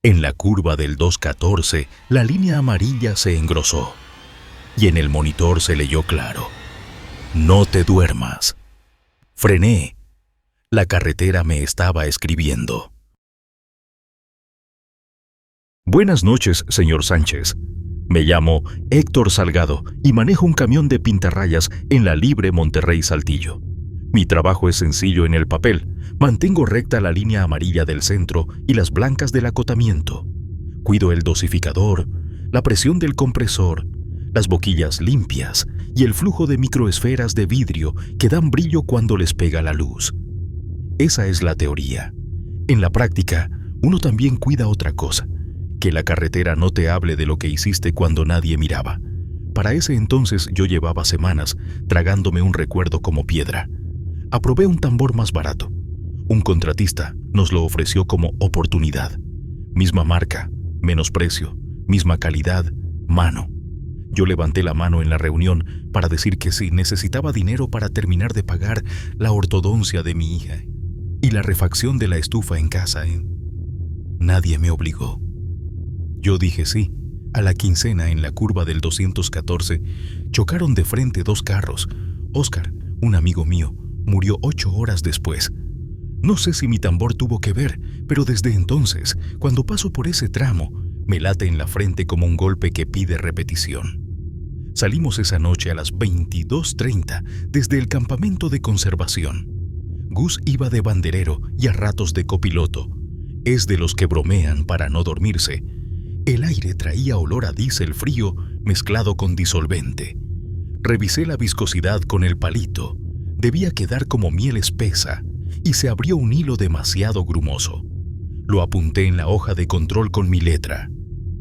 En la curva del 214, la línea amarilla se engrosó y en el monitor se leyó claro: no te duermas. Frené. La carretera me estaba escribiendo. Buenas noches, señor Sánchez. Me llamo Héctor Salgado y manejo un camión de pintarrayas en la Libre Monterrey-Saltillo. Mi trabajo es sencillo en el papel. Mantengo recta la línea amarilla del centro y las blancas del acotamiento. Cuido el dosificador, la presión del compresor, las boquillas limpias y el flujo de microesferas de vidrio que dan brillo cuando les pega la luz. Esa es la teoría. En la práctica, uno también cuida otra cosa: que la carretera no te hable de lo que hiciste cuando nadie miraba. Para ese entonces yo llevaba semanas tragándome un recuerdo como piedra. Aprobé un tambor más barato. Un contratista nos lo ofreció como oportunidad. Misma marca, menos precio, misma calidad, mano. Yo levanté la mano en la reunión para decir que sí, necesitaba dinero para terminar de pagar la ortodoncia de mi hija y la refacción de la estufa en casa. Nadie me obligó. Yo dije sí. A la quincena, en la curva del 214, chocaron de frente dos carros. Oscar, un amigo mío, murió 8 horas después. No sé si mi tambor tuvo que ver, pero desde entonces, cuando paso por ese tramo, me late en la frente como un golpe que pide repetición. Salimos esa noche a las 22:30 desde el campamento de conservación. Gus iba de banderero y a ratos de copiloto. Es de los que bromean para no dormirse. El aire traía olor a diésel frío mezclado con disolvente. Revisé la viscosidad con el palito. Debía quedar como miel espesa y se abrió un hilo demasiado grumoso. Lo apunté en la hoja de control con mi letra.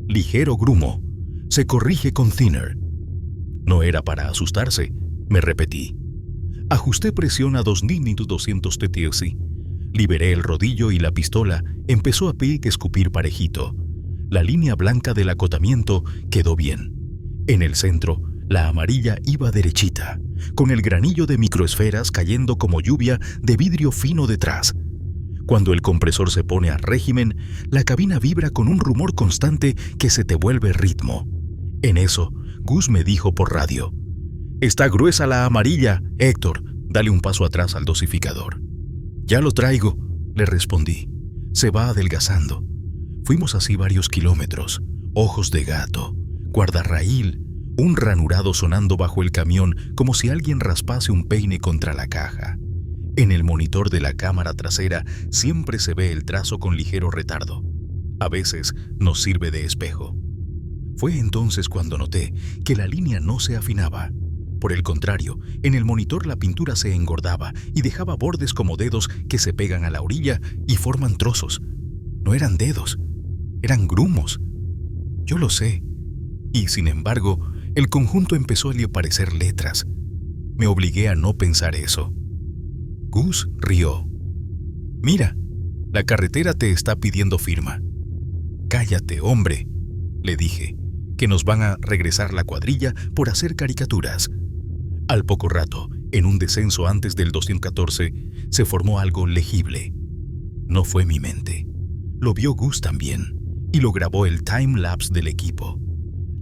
Ligero grumo. Se corrige con thinner. No era para asustarse, me repetí. Ajusté presión a 2200 TTC. Liberé el rodillo y la pistola empezó a escupir parejito. La línea blanca del acotamiento quedó bien. En el centro, la amarilla iba derechita, con el granillo de microesferas cayendo como lluvia de vidrio fino detrás. Cuando el compresor se pone a régimen, la cabina vibra con un rumor constante que se te vuelve ritmo. En eso, Gus me dijo por radio: «Está gruesa la amarilla, Héctor, dale un paso atrás al dosificador». «Ya lo traigo», le respondí. «Se va adelgazando». Fuimos así varios kilómetros, ojos de gato, guardarraíl, un ranurado sonando bajo el camión como si alguien raspase un peine contra la caja. En el monitor de la cámara trasera siempre se ve el trazo con ligero retardo. A veces nos sirve de espejo. Fue entonces cuando noté que la línea no se afinaba. Por el contrario, en el monitor la pintura se engordaba y dejaba bordes como dedos que se pegan a la orilla y forman trozos. No eran dedos, eran grumos. Yo lo sé. Y sin embargo, el conjunto empezó a parecer letras. Me obligué a no pensar eso. Gus rió. «Mira, la carretera te está pidiendo firma». «Cállate, hombre», le dije, «que nos van a regresar la cuadrilla por hacer caricaturas». Al poco rato, en un descenso antes del 214, se formó algo legible. No fue mi mente. Lo vio Gus también, y lo grabó el time-lapse del equipo.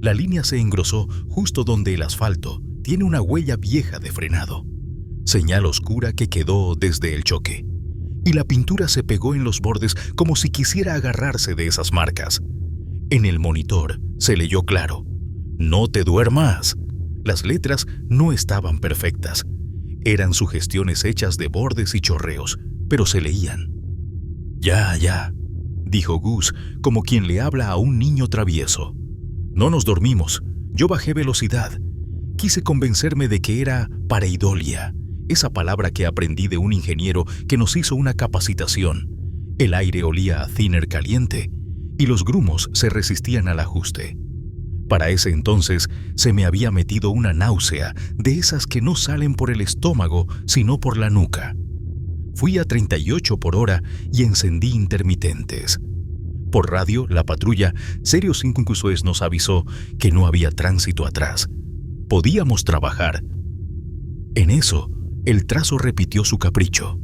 La línea se engrosó justo donde el asfalto tiene una huella vieja de frenado, señal oscura que quedó desde el choque, y la pintura se pegó en los bordes como si quisiera agarrarse de esas marcas. En el monitor se leyó claro: «No te duermas». Las letras no estaban perfectas. Eran sugestiones hechas de bordes y chorreos, pero se leían. Ya, dijo Gus, como quien le habla a un niño travieso. No nos dormimos. Yo bajé velocidad. Quise convencerme de que era pareidolia, esa palabra que aprendí de un ingeniero que nos hizo una capacitación. El aire olía a thinner caliente y los grumos se resistían al ajuste. Para ese entonces se me había metido una náusea de esas que no salen por el estómago, sino por la nuca. Fui a 38 por hora y encendí intermitentes. Por radio, la patrulla Serio 5 Suez nos avisó que no había tránsito atrás. Podíamos trabajar. En eso, el trazo repitió su capricho.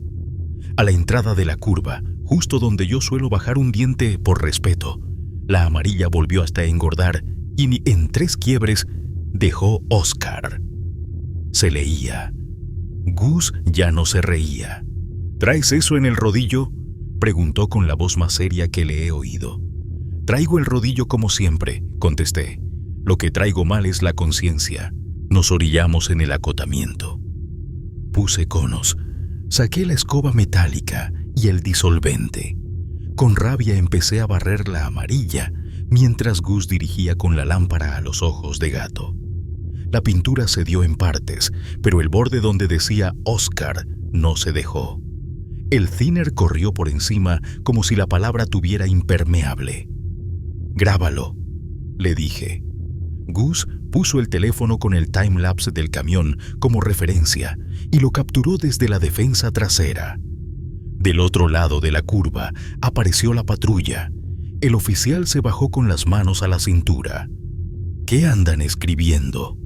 A la entrada de la curva, justo donde yo suelo bajar un diente por respeto, la amarilla volvió hasta engordar y en 3 quiebres dejó Oscar. Se leía. Gus ya no se reía. ¿Traes eso en el rodillo?, preguntó con la voz más seria que le he oído. Traigo el rodillo como siempre, contesté. Lo que traigo mal es la conciencia. Nos orillamos en el acotamiento. Puse conos. Saqué la escoba metálica y el disolvente. Con rabia empecé a barrer la amarilla, mientras Gus dirigía con la lámpara a los ojos de gato. La pintura cedió en partes, pero el borde donde decía Oscar no se dejó. El thinner corrió por encima como si la palabra tuviera impermeable. «Grábalo», le dije. Gus puso el teléfono con el timelapse del camión como referencia y lo capturó desde la defensa trasera. Del otro lado de la curva apareció la patrulla. El oficial se bajó con las manos a la cintura. «¿Qué andan escribiendo?»,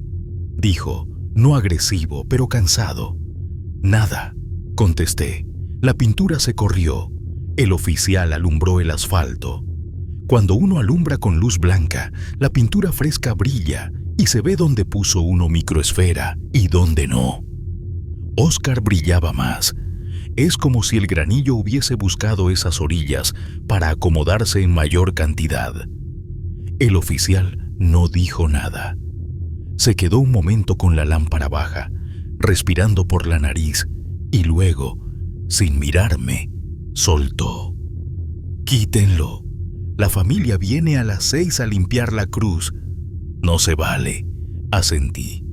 dijo, no agresivo, pero cansado. «Nada», contesté. La pintura se corrió. El oficial alumbró el asfalto. Cuando uno alumbra con luz blanca, la pintura fresca brilla y se ve dónde puso uno microesfera y dónde no. Oscar brillaba más. Es como si el granillo hubiese buscado esas orillas para acomodarse en mayor cantidad. El oficial no dijo nada. Se quedó un momento con la lámpara baja, respirando por la nariz, y luego, sin mirarme, soltó. «Quítenlo. La familia viene a las 6 a limpiar la cruz». «No se vale», asentí.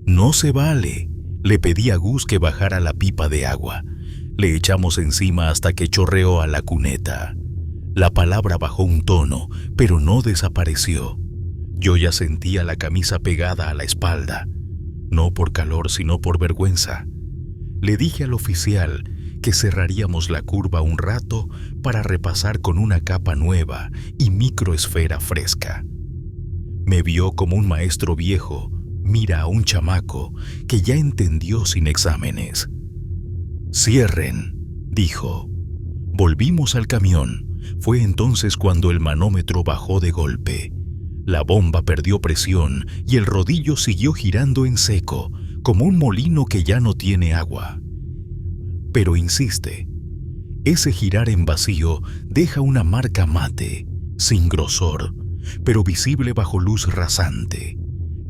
«No se vale». Le pedí a Gus que bajara la pipa de agua. Le echamos encima hasta que chorreó a la cuneta. La palabra bajó un tono, pero no desapareció. Yo ya sentía la camisa pegada a la espalda, no por calor sino por vergüenza. Le dije al oficial que cerraríamos la curva un rato para repasar con una capa nueva y microesfera fresca. Me vio como un maestro viejo mira a un chamaco que ya entendió sin exámenes. «Cierren», dijo. Volvimos al camión. Fue entonces cuando el manómetro bajó de golpe. La bomba perdió presión y el rodillo siguió girando en seco, como un molino que ya no tiene agua. Pero insiste. Ese girar en vacío deja una marca mate, sin grosor, pero visible bajo luz rasante.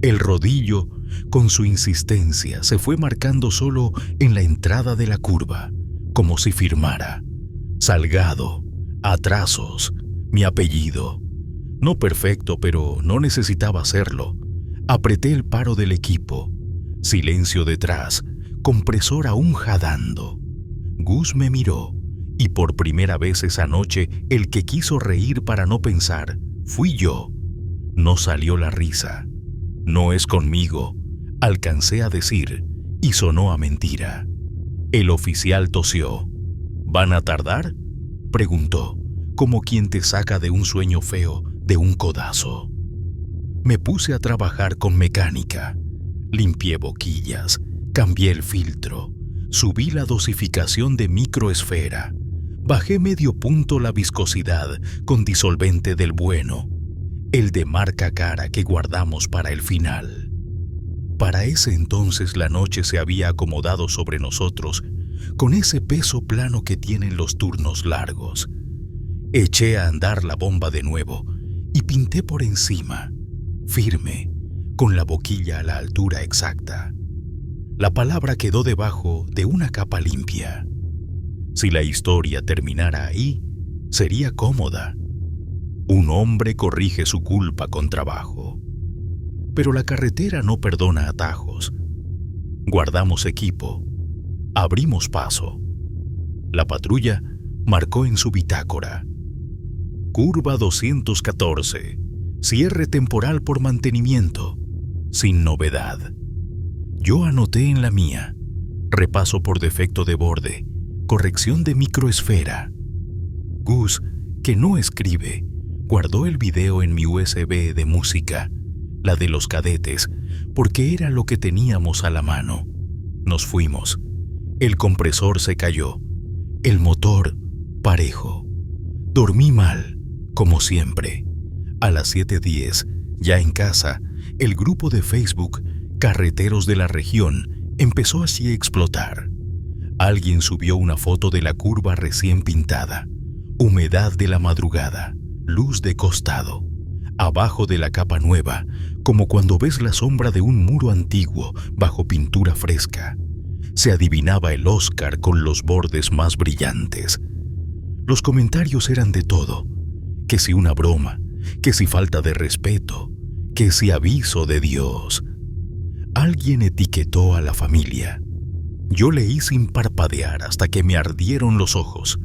El rodillo, con su insistencia, se fue marcando solo en la entrada de la curva, como si firmara: Salgado, Atrasos, mi apellido. No perfecto, pero no necesitaba hacerlo. Apreté el paro del equipo. Silencio detrás, compresor aún jadando. Gus me miró, y por primera vez esa noche el que quiso reír para no pensar fui yo. No salió la risa. «No es conmigo», alcancé a decir, y sonó a mentira. El oficial tosió. «¿Van a tardar?», preguntó, como quien te saca de un sueño feo de un codazo. Me puse a trabajar con mecánica. Limpié boquillas, cambié el filtro, subí la dosificación de microesfera, bajé medio punto la viscosidad con disolvente del bueno, el de marca cara que guardamos para el final. Para ese entonces la noche se había acomodado sobre nosotros con ese peso plano que tienen los turnos largos. Eché a andar la bomba de nuevo y pinté por encima, firme, con la boquilla a la altura exacta. La palabra quedó debajo de una capa limpia. Si la historia terminara ahí, sería cómoda. Un hombre corrige su culpa con trabajo. Pero la carretera no perdona atajos. Guardamos equipo. Abrimos paso. La patrulla marcó en su bitácora: Curva 214. Cierre temporal por mantenimiento. Sin novedad. Yo anoté en la mía: repaso por defecto de borde, corrección de microesfera. Gus, que no escribe, guardó el video en mi USB de música, la de los cadetes, porque era lo que teníamos a la mano. Nos fuimos. El compresor se cayó. El motor parejo. Dormí mal, como siempre. A las 7:10, ya en casa, el grupo de Facebook Carreteros de la Región empezó así a explotar. Alguien subió una foto de la curva recién pintada. Humedad de la madrugada, luz de costado. Abajo de la capa nueva, como cuando ves la sombra de un muro antiguo bajo pintura fresca. Se adivinaba el Oscar con los bordes más brillantes. Los comentarios eran de todo. Que si una broma, que si falta de respeto, que si aviso de Dios. Alguien etiquetó a la familia. Yo leí sin parpadear hasta que me ardieron los ojos.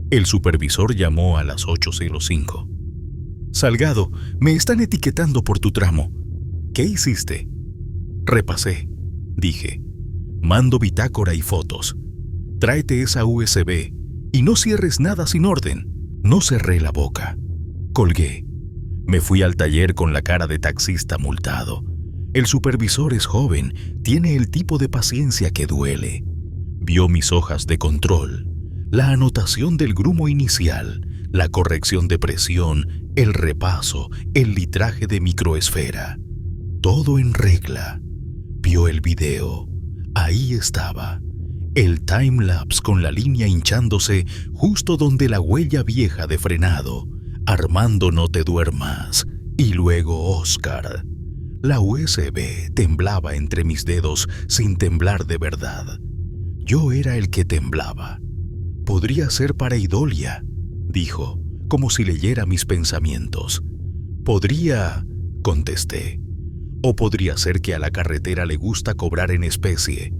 El supervisor llamó a las 8:05. Salgado, me están etiquetando por tu tramo. ¿Qué hiciste? Repasé, dije. Mando bitácora y fotos. Tráete esa USB y no cierres nada sin orden. No cerré la boca. Colgué. Me fui al taller con la cara de taxista multado. El supervisor es joven, tiene el tipo de paciencia que duele. Vio mis hojas de control, la anotación del grumo inicial, la corrección de presión, el repaso, el litraje de microesfera. Todo en regla. Vio el video. Ahí estaba. El timelapse con la línea hinchándose justo donde la huella vieja de frenado. Armando, no te duermas. Y luego Oscar. La USB temblaba entre mis dedos sin temblar de verdad. Yo era el que temblaba. Podría ser pareidolia, dijo, como si leyera mis pensamientos. Podría, contesté. O podría ser que a la carretera le gusta cobrar en especie.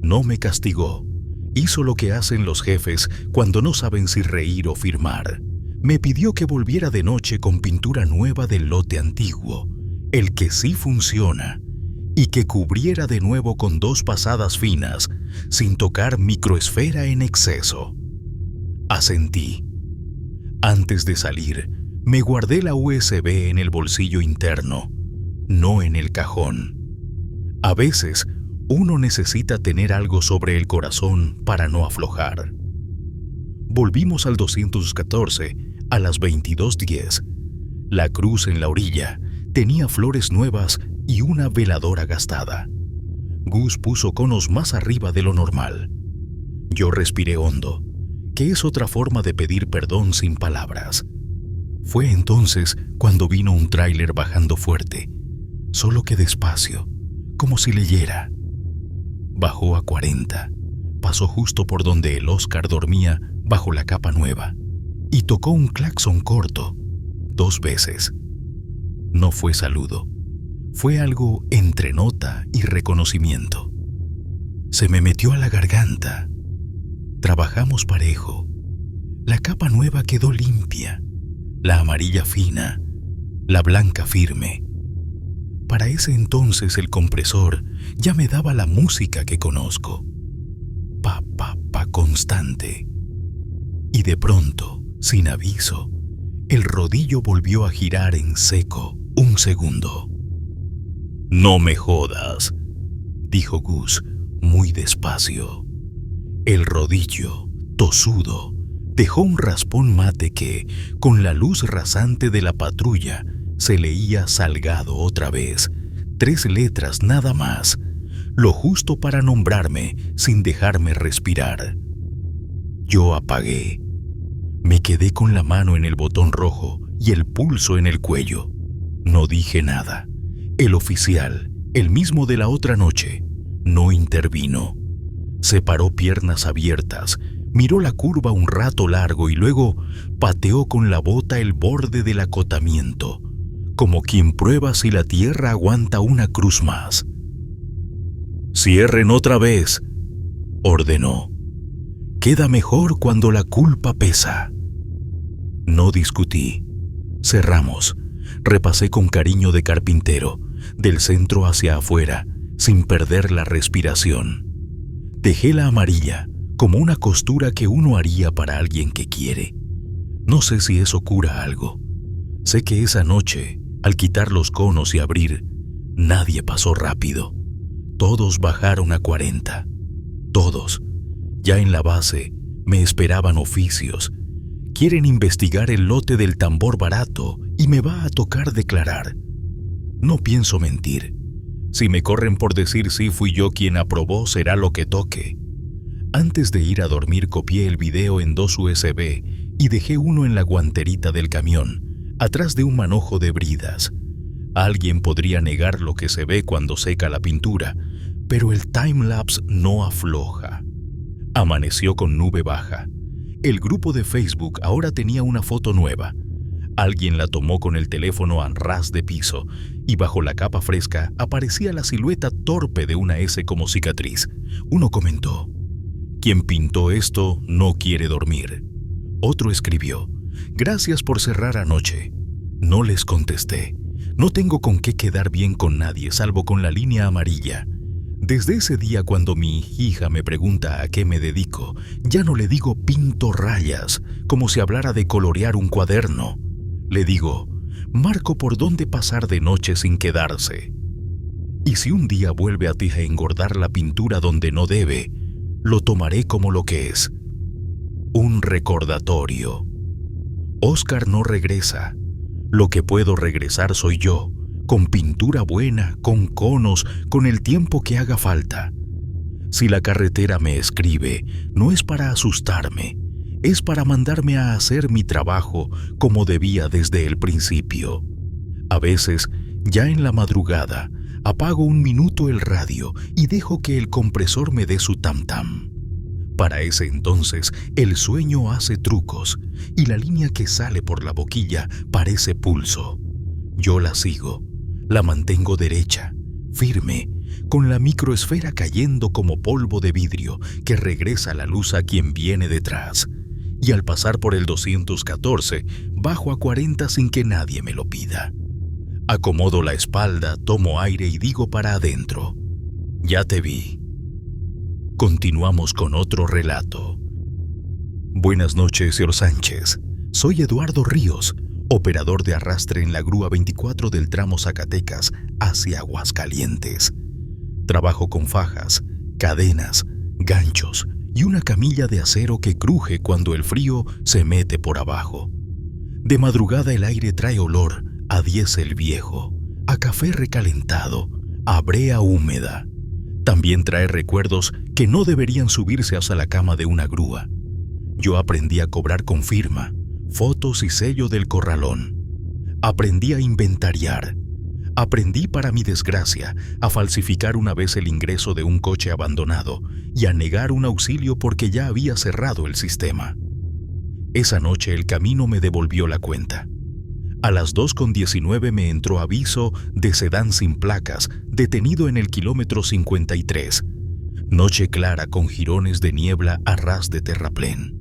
No me castigó. Hizo lo que hacen los jefes cuando no saben si reír o firmar. Me pidió que volviera de noche con pintura nueva del lote antiguo, el que sí funciona, y que cubriera de nuevo con 2 pasadas finas, sin tocar microesfera en exceso. Asentí. Antes de salir, me guardé la USB en el bolsillo interno, no en el cajón. A veces, uno necesita tener algo sobre el corazón para no aflojar. Volvimos al 214 a las 22:10. La cruz en la orilla tenía flores nuevas y una veladora gastada. Gus puso conos más arriba de lo normal. Yo respiré hondo, que es otra forma de pedir perdón sin palabras. Fue entonces cuando vino un tráiler bajando fuerte, solo que despacio, como si leyera. Bajó a 40, pasó justo por donde el Oscar dormía bajo la capa nueva y tocó un claxon corto, 2 veces. No fue saludo, fue algo entre nota y reconocimiento. Se me metió a la garganta. Trabajamos parejo. La capa nueva quedó limpia, la amarilla fina, la blanca firme. Para ese entonces el compresor ya me daba la música que conozco. Pa, pa, pa constante. Y de pronto, sin aviso, el rodillo volvió a girar en seco 1 segundo. «No me jodas», dijo Gus muy despacio. El rodillo, tosudo, dejó un raspón mate que, con la luz rasante de la patrulla, se leía Salgado otra vez, 3 letras nada más, lo justo para nombrarme sin dejarme respirar. Yo apagué. Me quedé con la mano en el botón rojo y el pulso en el cuello. No dije nada. El oficial, el mismo de la otra noche, no intervino. Separó piernas abiertas, miró la curva un rato largo y luego pateó con la bota el borde del acotamiento, como quien prueba si la tierra aguanta una cruz más. «Cierren otra vez», ordenó. «Queda mejor cuando la culpa pesa». No discutí. Cerramos. Repasé con cariño de carpintero, del centro hacia afuera, sin perder la respiración. Dejé la amarilla, como una costura que uno haría para alguien que quiere. No sé si eso cura algo. Sé que esa noche, al quitar los conos y abrir, nadie pasó rápido. Todos bajaron a 40. Todos. Ya en la base, Me esperaban oficios. Quieren investigar el lote del tambor barato y me va a tocar declarar. No pienso mentir. Si me corren por decir sí fui yo quien aprobó, será lo que toque. Antes de ir a dormir copié el video en 2 USB y dejé uno en la guanterita del camión, atrás de un manojo de bridas. Alguien podría negar lo que se ve cuando seca la pintura, pero el timelapse no afloja. Amaneció con nube baja. El grupo de Facebook ahora tenía una foto nueva. Alguien la tomó con el teléfono a ras de piso y bajo la capa fresca aparecía la silueta torpe de una S como cicatriz. Uno comentó: "Quien pintó esto no quiere dormir". Otro escribió: "Gracias por cerrar anoche". No les contesté. No tengo con qué quedar bien con nadie salvo con la línea amarilla. Desde ese día, cuando mi hija me pregunta a qué me dedico, ya no le digo pinto rayas, como si hablara de colorear un cuaderno. Le digo, marco por dónde pasar de noche sin quedarse. Y si un día vuelve a ti a engordar la pintura donde no debe, lo tomaré como lo que es: un recordatorio. Oscar no regresa. Lo que puedo regresar soy yo, con pintura buena, con conos, con el tiempo que haga falta. Si la carretera me escribe, no es para asustarme, es para mandarme a hacer mi trabajo como debía desde el principio. A veces, ya en la madrugada, apago un minuto el radio y dejo que el compresor me dé su tam-tam. Para ese entonces, el sueño hace trucos y la línea que sale por la boquilla parece pulso. Yo la sigo, la mantengo derecha, firme, con la microesfera cayendo como polvo de vidrio que regresa la luz a quien viene detrás. Y al pasar por el 214, bajo a 40 sin que nadie me lo pida. Acomodo la espalda, tomo aire y digo para adentro: ya te vi. Continuamos con otro relato. Buenas noches, señor Sánchez. Soy Eduardo Ríos, operador de arrastre en la grúa 24 del tramo Zacatecas hacia Aguascalientes. Trabajo con fajas, cadenas, ganchos y una camilla de acero que cruje cuando el frío se mete por abajo. De madrugada el aire trae olor a diésel viejo, a café recalentado, a brea húmeda. También trae recuerdos que no deberían subirse hasta la cama de una grúa. Yo aprendí a cobrar con firma, fotos y sello del corralón. Aprendí a inventariar. Aprendí, para mi desgracia, a falsificar una vez el ingreso de un coche abandonado y a negar un auxilio porque ya había cerrado el sistema. Esa noche el camino me devolvió la cuenta. A las 2:19 me entró aviso de sedán sin placas, detenido en el kilómetro 53. Noche clara con jirones de niebla a ras de terraplén.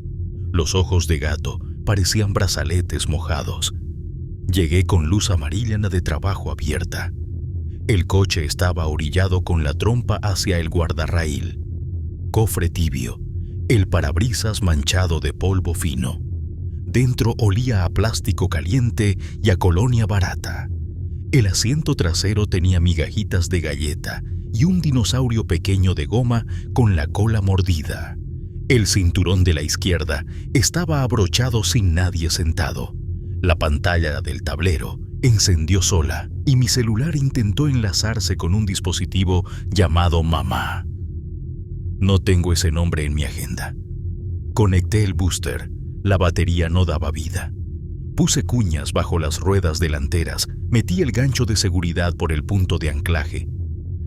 Los ojos de gato parecían brazaletes mojados. Llegué con luz amarilla de trabajo abierta. El coche estaba orillado con la trompa hacia el guardarraíl. Cofre tibio, el parabrisas manchado de polvo fino. Dentro olía a plástico caliente y a colonia barata. El asiento trasero tenía migajitas de galleta y un dinosaurio pequeño de goma con la cola mordida. El cinturón de la izquierda estaba abrochado sin nadie sentado. La pantalla del tablero encendió sola y mi celular intentó enlazarse con un dispositivo llamado Mamá. No tengo ese nombre en mi agenda. Conecté el booster. La batería no daba vida. Puse cuñas bajo las ruedas delanteras, metí el gancho de seguridad por el punto de anclaje.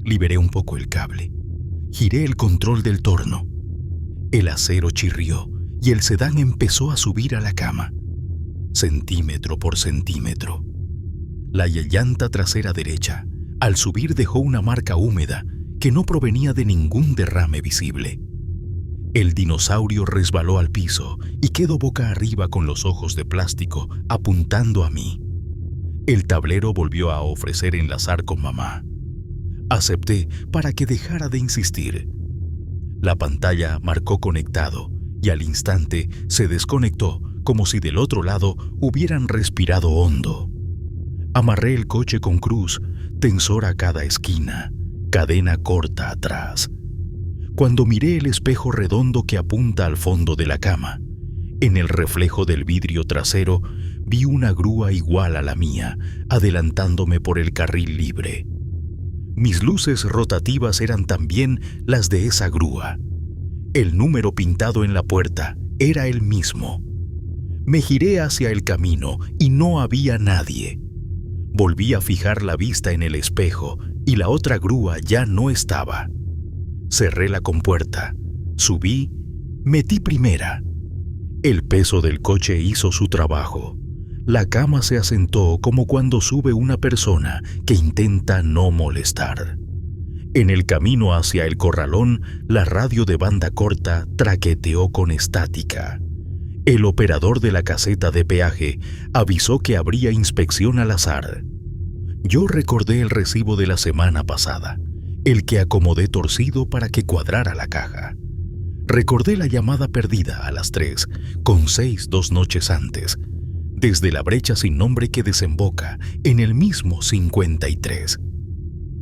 Liberé un poco el cable. Giré el control del torno. El acero chirrió y el sedán empezó a subir a la cama. Centímetro por centímetro. La llanta trasera derecha, al subir, dejó una marca húmeda que no provenía de ningún derrame visible. El dinosaurio resbaló al piso y quedó boca arriba con los ojos de plástico apuntando a mí. El tablero volvió a ofrecer enlazar con Mamá. Acepté para que dejara de insistir. La pantalla marcó conectado y al instante se desconectó como si del otro lado hubieran respirado hondo. Amarré el coche con cruz, tensor a cada esquina, cadena corta atrás. Cuando miré el espejo redondo que apunta al fondo de la cama, en el reflejo del vidrio trasero vi una grúa igual a la mía, adelantándome por el carril libre. Mis luces rotativas eran también las de esa grúa. El número pintado en la puerta era el mismo. Me giré hacia el camino y no había nadie. Volví a fijar la vista en el espejo y la otra grúa ya no estaba. Cerré la compuerta, subí, metí primera. El peso del coche hizo su trabajo. La cama se asentó como cuando sube una persona que intenta no molestar. En el camino hacia el corralón, la radio de banda corta traqueteó con estática. El operador de la caseta de peaje avisó que habría inspección al azar. Yo recordé el recibo de la semana pasada, el que acomodé torcido para que cuadrara la caja. Recordé la llamada perdida a las 3, con 6 2 noches antes, desde la brecha sin nombre que desemboca en el mismo 53.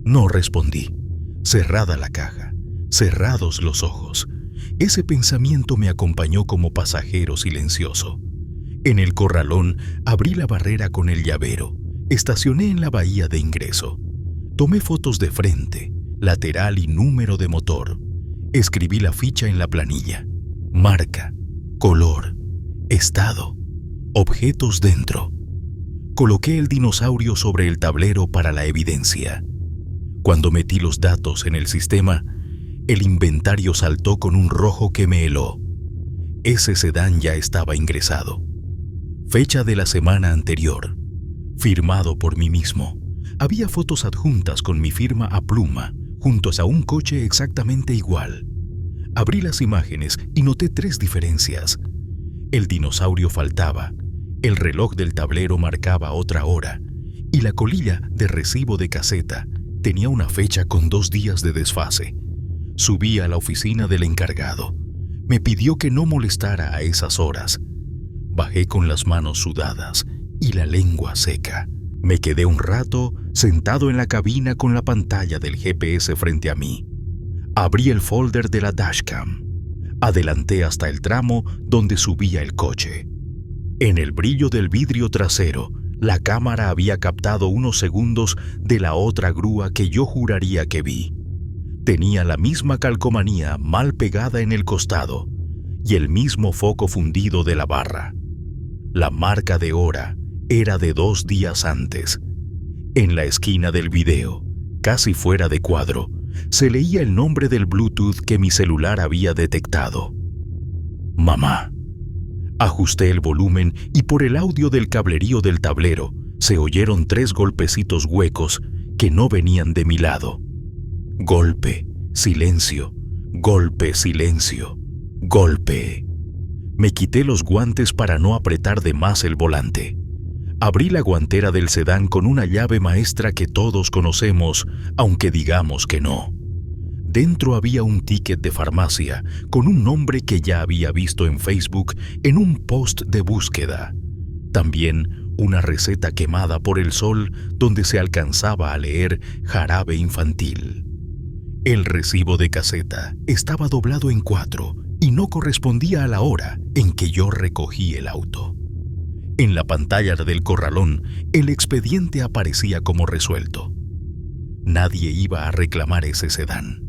No respondí. Cerrada la caja, cerrados los ojos. Ese pensamiento me acompañó como pasajero silencioso. En el corralón abrí la barrera con el llavero. Estacioné en la bahía de ingreso. Tomé fotos de frente, lateral y número de motor. Escribí la ficha en la planilla. Marca, color, estado, objetos dentro. Coloqué el dinosaurio sobre el tablero para la evidencia. Cuando metí los datos en el sistema, el inventario saltó con un rojo que me heló. Ese sedán ya estaba ingresado. Fecha de la semana anterior. Firmado por mí mismo. Había fotos adjuntas con mi firma a pluma, juntos a un coche exactamente igual. Abrí las imágenes y noté 3 diferencias. El dinosaurio faltaba, el reloj del tablero marcaba otra hora, y la colilla de recibo de caseta tenía una fecha con 2 días de desfase. Subí a la oficina del encargado. Me pidió que no molestara a esas horas. Bajé con las manos sudadas y la lengua seca. Me quedé un rato sentado en la cabina con la pantalla del GPS frente a mí. Abrí el folder de la dashcam. Adelanté hasta el tramo donde subía el coche. En el brillo del vidrio trasero, la cámara había captado unos segundos de la otra grúa que yo juraría que vi. Tenía la misma calcomanía mal pegada en el costado y el mismo foco fundido de la barra. La marca de hora era de 2 días antes. En la esquina del video, casi fuera de cuadro, se leía el nombre del Bluetooth que mi celular había detectado. Mamá. Ajusté el volumen y por el audio del cablerío del tablero se oyeron 3 golpecitos huecos que no venían de mi lado. Golpe, silencio, golpe, silencio, golpe. Me quité los guantes para no apretar de más el volante. Abrí la guantera del sedán con una llave maestra que todos conocemos, aunque digamos que no. Dentro había un ticket de farmacia con un nombre que ya había visto en Facebook en un post de búsqueda. También una receta quemada por el sol donde se alcanzaba a leer jarabe infantil. El recibo de caseta estaba doblado en 4 y no correspondía a la hora en que yo recogí el auto. En la pantalla del corralón, el expediente aparecía como resuelto. Nadie iba a reclamar ese sedán.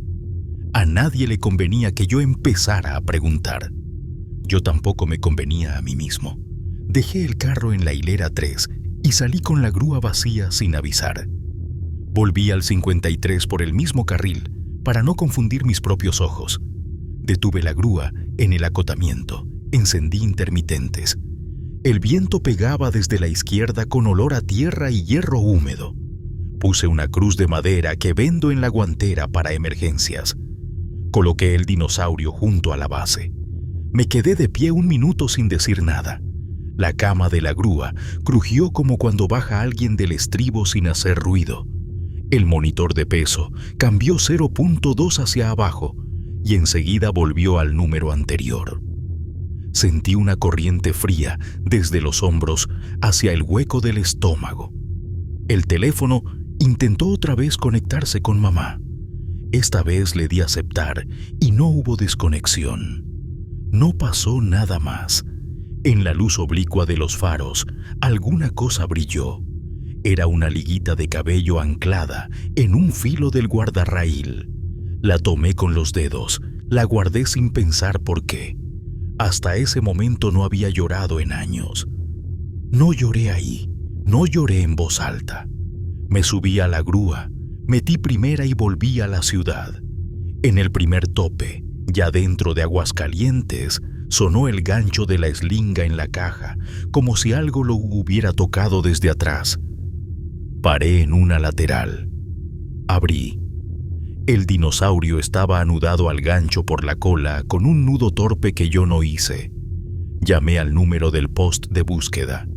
A nadie le convenía que yo empezara a preguntar. Yo tampoco me convenía a mí mismo. Dejé el carro en la hilera 3 y salí con la grúa vacía sin avisar. Volví al 53 por el mismo carril para no confundir mis propios ojos. Detuve la grúa en el acotamiento, encendí intermitentes. El viento pegaba desde la izquierda con olor a tierra y hierro húmedo. Puse una cruz de madera que vendo en la guantera para emergencias. Coloqué el dinosaurio junto a la base. Me quedé de pie 1 minuto sin decir nada. La cama de la grúa crujió como cuando baja alguien del estribo sin hacer ruido. El monitor de peso cambió 0.2 hacia abajo y enseguida volvió al número anterior. Sentí una corriente fría desde los hombros hacia el hueco del estómago. El teléfono intentó otra vez conectarse con mamá. Esta vez le di a aceptar y no hubo desconexión. No pasó nada más. En la luz oblicua de los faros, alguna cosa brilló. Era una liguita de cabello anclada en un filo del guardarraíl. La tomé con los dedos, la guardé sin pensar por qué. Hasta ese momento no había llorado en años. No lloré ahí, no lloré en voz alta. Me subí a la grúa, metí primera y volví a la ciudad. En el primer tope, ya dentro de Aguascalientes, sonó el gancho de la eslinga en la caja, como si algo lo hubiera tocado desde atrás. Paré en una lateral. Abrí. El dinosaurio estaba anudado al gancho por la cola con un nudo torpe que yo no hice. Llamé al número del post de búsqueda.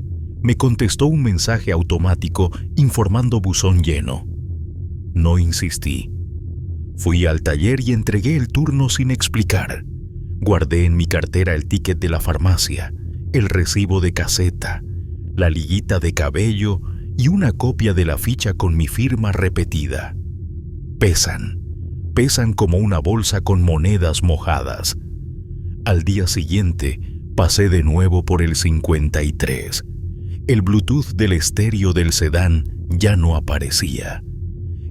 Me contestó un mensaje automático informando buzón lleno. No insistí. Fui al taller y entregué el turno sin explicar. Guardé en mi cartera el ticket de la farmacia, el recibo de caseta, la liguita de cabello y una copia de la ficha con mi firma repetida. Pesan como una bolsa con monedas mojadas. Al día siguiente, pasé de nuevo por el 53. El Bluetooth del estéreo del sedán ya no aparecía.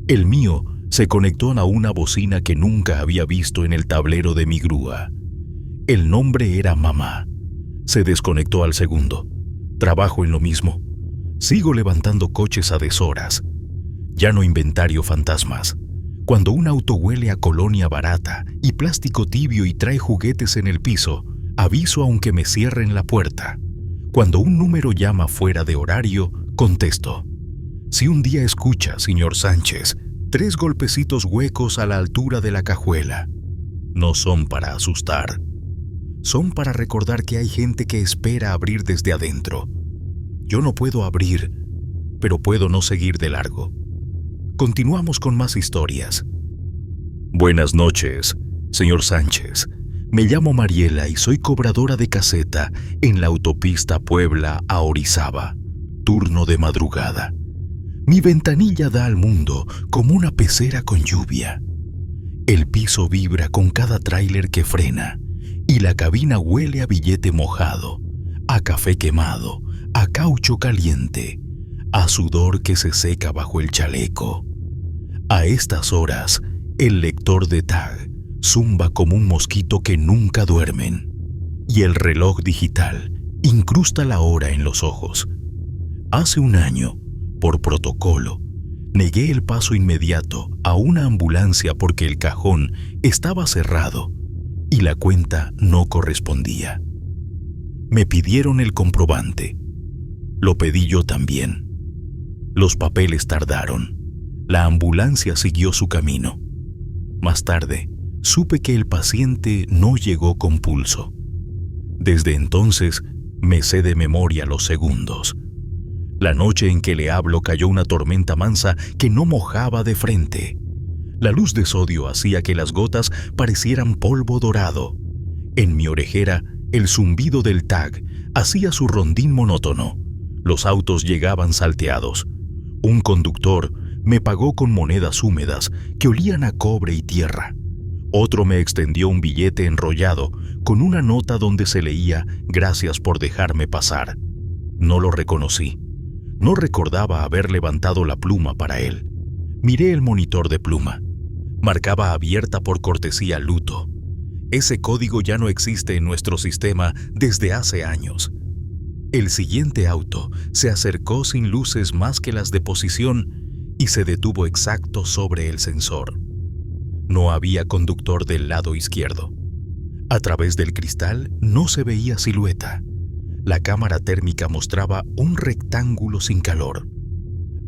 El mío se conectó a una bocina que nunca había visto en el tablero de mi grúa. El nombre era Mamá. Se desconectó al segundo. Trabajo en lo mismo. Sigo levantando coches a deshoras. Ya no inventario fantasmas. Cuando un auto huele a colonia barata y plástico tibio y trae juguetes en el piso, aviso aunque me cierren la puerta. Cuando un número llama fuera de horario, contesto. Si un día escucha, señor Sánchez, 3 golpecitos huecos a la altura de la cajuela, no son para asustar. Son para recordar que hay gente que espera abrir desde adentro. Yo no puedo abrir, pero puedo no seguir de largo. Continuamos con más historias. Buenas noches, señor Sánchez. Me llamo Mariela y soy cobradora de caseta en la autopista Puebla a Orizaba. Turno de madrugada. Mi ventanilla da al mundo como una pecera con lluvia. El piso vibra con cada tráiler que frena y la cabina huele a billete mojado, a café quemado, a caucho caliente, a sudor que se seca bajo el chaleco. A estas horas, el lector de tag zumba como un mosquito que nunca duermen y el reloj digital incrusta la hora en los ojos. Hace un año, por protocolo, negué el paso inmediato a una ambulancia porque el cajón estaba cerrado y la cuenta no correspondía. Me pidieron el comprobante. Lo pedí yo también. Los papeles tardaron. La ambulancia siguió su camino. Más tarde, supe que el paciente no llegó con pulso. Desde entonces, me sé de memoria los segundos. La noche en que le hablo cayó una tormenta mansa que no mojaba de frente. La luz de sodio hacía que las gotas parecieran polvo dorado. En mi orejera, el zumbido del tag hacía su rondín monótono. Los autos llegaban salteados. Un conductor me pagó con monedas húmedas que olían a cobre y tierra. Otro me extendió un billete enrollado con una nota donde se leía «Gracias por dejarme pasar». No lo reconocí. No recordaba haber levantado la pluma para él. Miré el monitor de pluma. Marcaba abierta por cortesía luto. Ese código ya no existe en nuestro sistema desde hace años. El siguiente auto se acercó sin luces más que las de posición y se detuvo exacto sobre el sensor. No había conductor del lado izquierdo. A través del cristal no se veía silueta. La cámara térmica mostraba un rectángulo sin calor.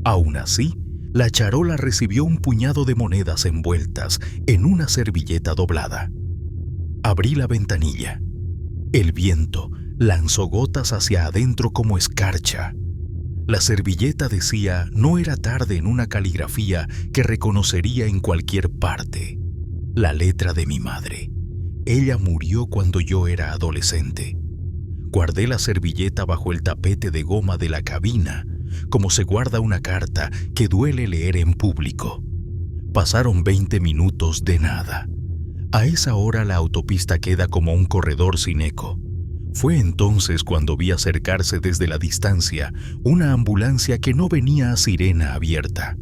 Aún así, la charola recibió un puñado de monedas envueltas en una servilleta doblada. Abrí la ventanilla. El viento lanzó gotas hacia adentro como escarcha. La servilleta decía «No era tarde» en una caligrafía que reconocería en cualquier parte. La letra de mi madre. Ella murió cuando yo era adolescente. Guardé la servilleta bajo el tapete de goma de la cabina, como se guarda una carta que duele leer en público. Pasaron 20 minutos de nada. A esa hora la autopista queda como un corredor sin eco. Fue entonces cuando vi acercarse desde la distancia una ambulancia que no venía a sirena abierta.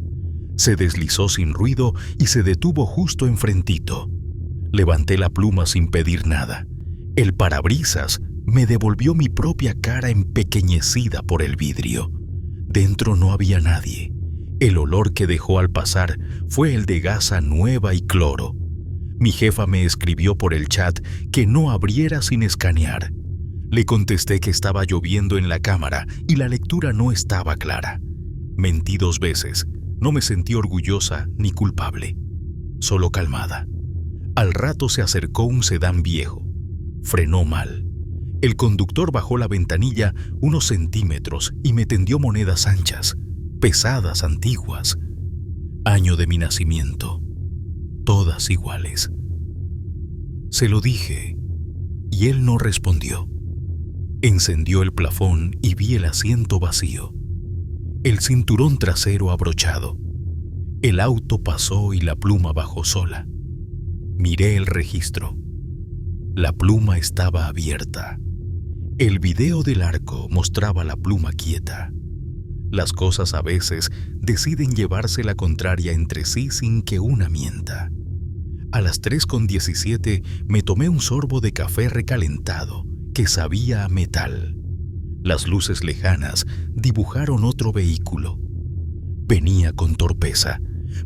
Se deslizó sin ruido y se detuvo justo enfrentito. Levanté la pluma sin pedir nada. El parabrisas me devolvió mi propia cara empequeñecida por el vidrio. Dentro no había nadie. El olor que dejó al pasar fue el de gasa nueva y cloro. Mi jefa me escribió por el chat que no abriera sin escanear. Le contesté que estaba lloviendo en la cámara y la lectura no estaba clara. Mentí 2 veces. No me sentí orgullosa ni culpable, solo calmada. Al rato se acercó un sedán viejo. Frenó mal. El conductor bajó la ventanilla unos centímetros y me tendió monedas anchas, pesadas, antiguas. Año de mi nacimiento. Todas iguales. Se lo dije y él no respondió. Encendió el plafón y vi el asiento vacío. El cinturón trasero abrochado. El auto pasó y la pluma bajó sola. Miré el registro. La pluma estaba abierta. El video del arco mostraba la pluma quieta. Las cosas a veces deciden llevarse la contraria entre sí sin que una mienta. A las 3:17 me tomé un sorbo de café recalentado que sabía a metal. Las luces lejanas dibujaron otro vehículo. Venía con torpeza.